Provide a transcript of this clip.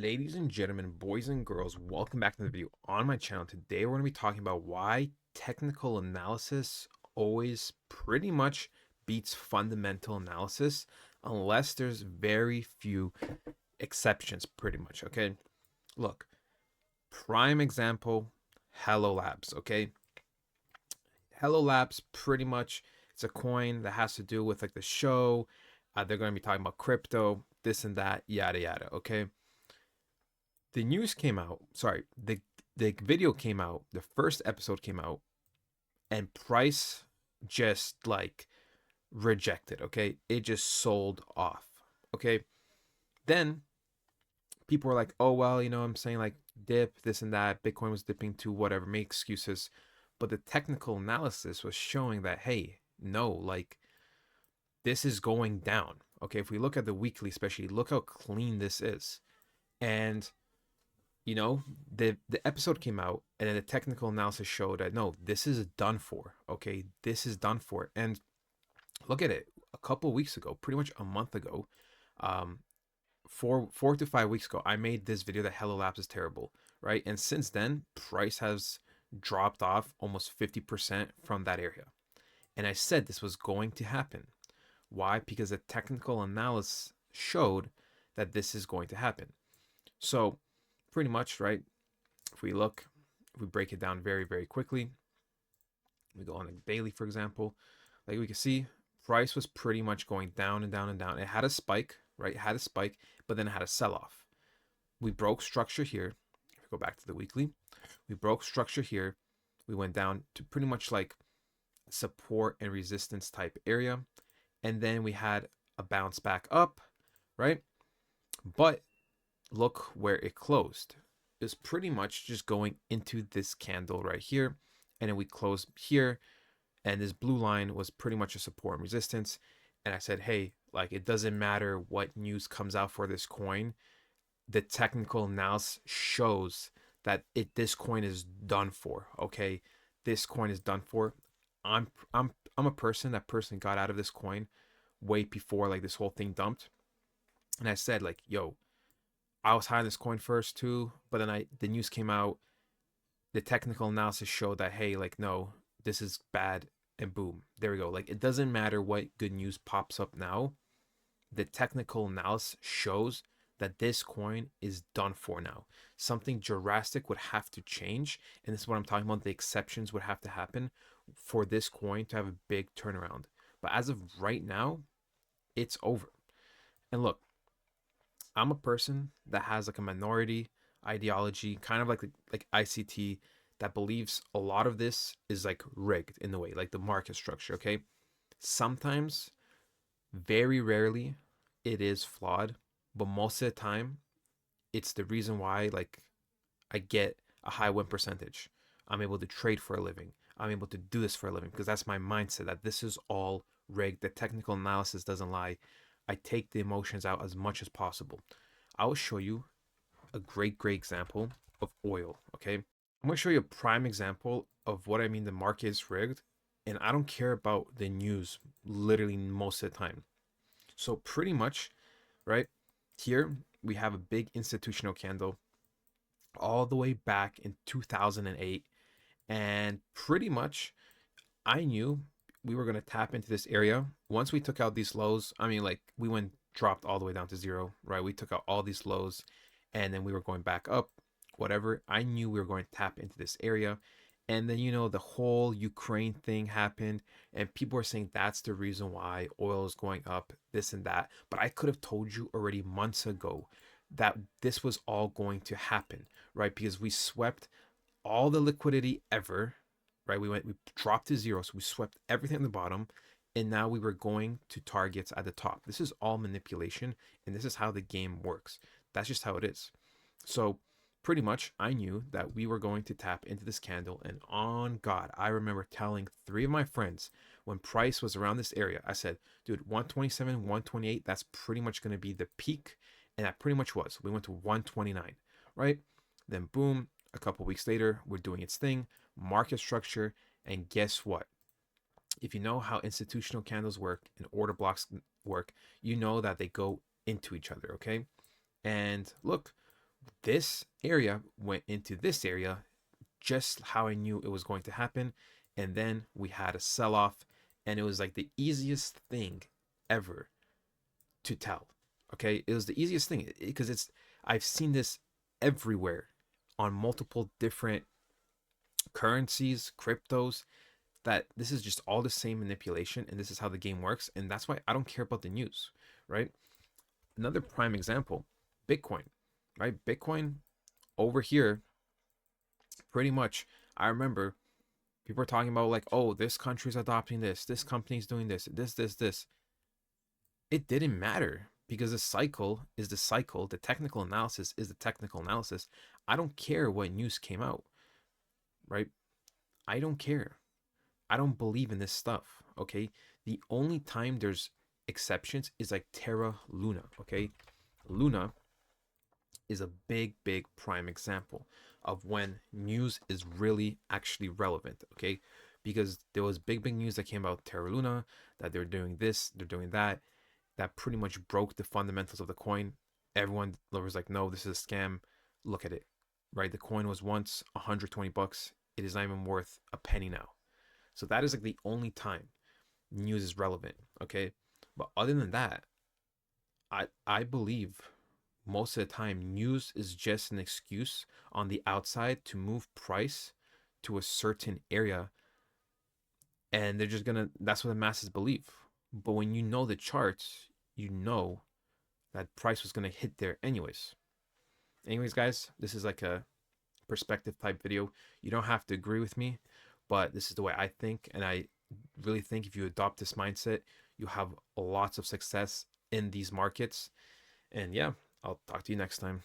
Ladies and gentlemen, boys and girls, welcome back to the video on my channel. Today we're going to be talking about why technical analysis always pretty much beats fundamental analysis unless there's very few exceptions pretty much, okay? Look, prime example, Hello Labs, okay? Hello Labs pretty much it's a coin that has to do with like the show. They're going to be talking about crypto, this and that, yada yada, okay? The news came out. Sorry, the video came out. The first episode came out, and price just like rejected. Okay, it just sold off. Okay, then people were like, "Oh well, I'm saying like dip this and that. Bitcoin was dipping to whatever. Make excuses." But the technical analysis was showing that hey, no, like this is going down. Okay, if we look at the weekly, especially, look how clean this is, and you know the episode came out and then the technical analysis showed that no, this is done for. Okay, this is done for. And look at it, a couple of weeks ago, pretty much a month ago, um 4 to 5 weeks ago, I made this video that Hello Labs is terrible, right? And since then price has dropped off almost 50% from that area, and I said this was going to happen. Why? Because the technical analysis showed that this is going to happen. So pretty much, right, if we look, if we break it down very, very quickly, we go on like daily, for example, like we can see price was pretty much going down and down and down. It had a spike, right? It had a spike, but then it had a sell off. We broke structure here. If we go back to the weekly, we broke structure here. We went down to pretty much like support and resistance type area. And then we had a bounce back up, right? But look where it closed. It's pretty much just going into this candle right here, and then we closed here, and this blue line was pretty much a support and resistance. And I said, hey, like it doesn't matter what news comes out for this coin, the technical analysis shows that this coin is done for. Okay, this coin is done for. I'm a person that personally got out of this coin way before like this whole thing dumped, and I said like, yo, I was high on this coin first too, but then the news came out, the technical analysis showed that hey, like no, this is bad, and boom, there we go. Like it doesn't matter what good news pops up now, the technical analysis shows that this coin is done for now. Something drastic would have to change, and this is what I'm talking about. The exceptions would have to happen for this coin to have a big turnaround. But as of right now, it's over. And look, I'm a person that has like a minority ideology, kind of like ICT, that believes a lot of this is like rigged in the way, like the market structure. Okay, sometimes, very rarely, it is flawed, but most of the time, it's the reason why like I get a high win percentage. I'm able to trade for a living. I'm able to do this for a living because that's my mindset that this is all rigged. The technical analysis doesn't lie. I take the emotions out as much as possible. I will show you a great example of oil, okay? I'm going to show you a prime example of what I mean the market is rigged, and I don't care about the news literally most of the time. So pretty much, right, here we have a big institutional candle all the way back in 2008, and pretty much I knew we were going to tap into this area. Once we took out these lows, I mean, like we went dropped all the way down to zero, right? We took out all these lows and then we were going back up, whatever. I knew we were going to tap into this area. And then, the whole Ukraine thing happened, and people were saying that's the reason why oil is going up, this and that. But I could have told you already months ago that this was all going to happen, right? Because we swept all the liquidity ever, right? We dropped to zero, so we swept everything at the bottom, and now we were going to targets at the top. This is all manipulation, and this is how the game works. That's just how it is. So pretty much I knew that we were going to tap into this candle, and on God, I remember telling three of my friends when price was around this area, I said, dude, 127, 128, that's pretty much going to be the peak, and that pretty much was. We went to 129, right? Then boom, a couple weeks later, we're doing its thing, market structure, and guess what? If you know how institutional candles work and order blocks work, you know that they go into each other, okay? And look, this area went into this area, just how I knew it was going to happen. And then we had a sell off, and it was like the easiest thing ever to tell. Okay, it was the easiest thing because I've seen this everywhere on multiple different currencies, cryptos, that this is just all the same manipulation and this is how the game works. And that's why I don't care about the news, right? Another prime example, Bitcoin, right? Bitcoin over here, pretty much, I remember people are talking about like, oh, this country's adopting this company's doing this. It didn't matter because the cycle is the cycle. The technical analysis is the technical analysis. I don't care what news came out, right? I don't care. I don't believe in this stuff, okay? The only time there's exceptions is like Terra Luna, okay? Luna is a big prime example of when news is really actually relevant, okay? Because there was big news that came out Terra Luna, that they're doing this, they're doing that, that pretty much broke the fundamentals of the coin. Everyone was like, no, this is a scam. Look at it, right? The coin was once 120 bucks. It is not even worth a penny now. So that is like the only time news is relevant, okay? But other than that, I believe most of the time news is just an excuse on the outside to move price to a certain area, and they're just gonna, that's what the masses believe. But when you know the charts, you know that price was gonna hit there anyways. Anyways, guys, this is like a perspective type video. You don't have to agree with me, but this is the way I think, and I really think if you adopt this mindset, you have lots of success in these markets. And yeah, I'll talk to you next time.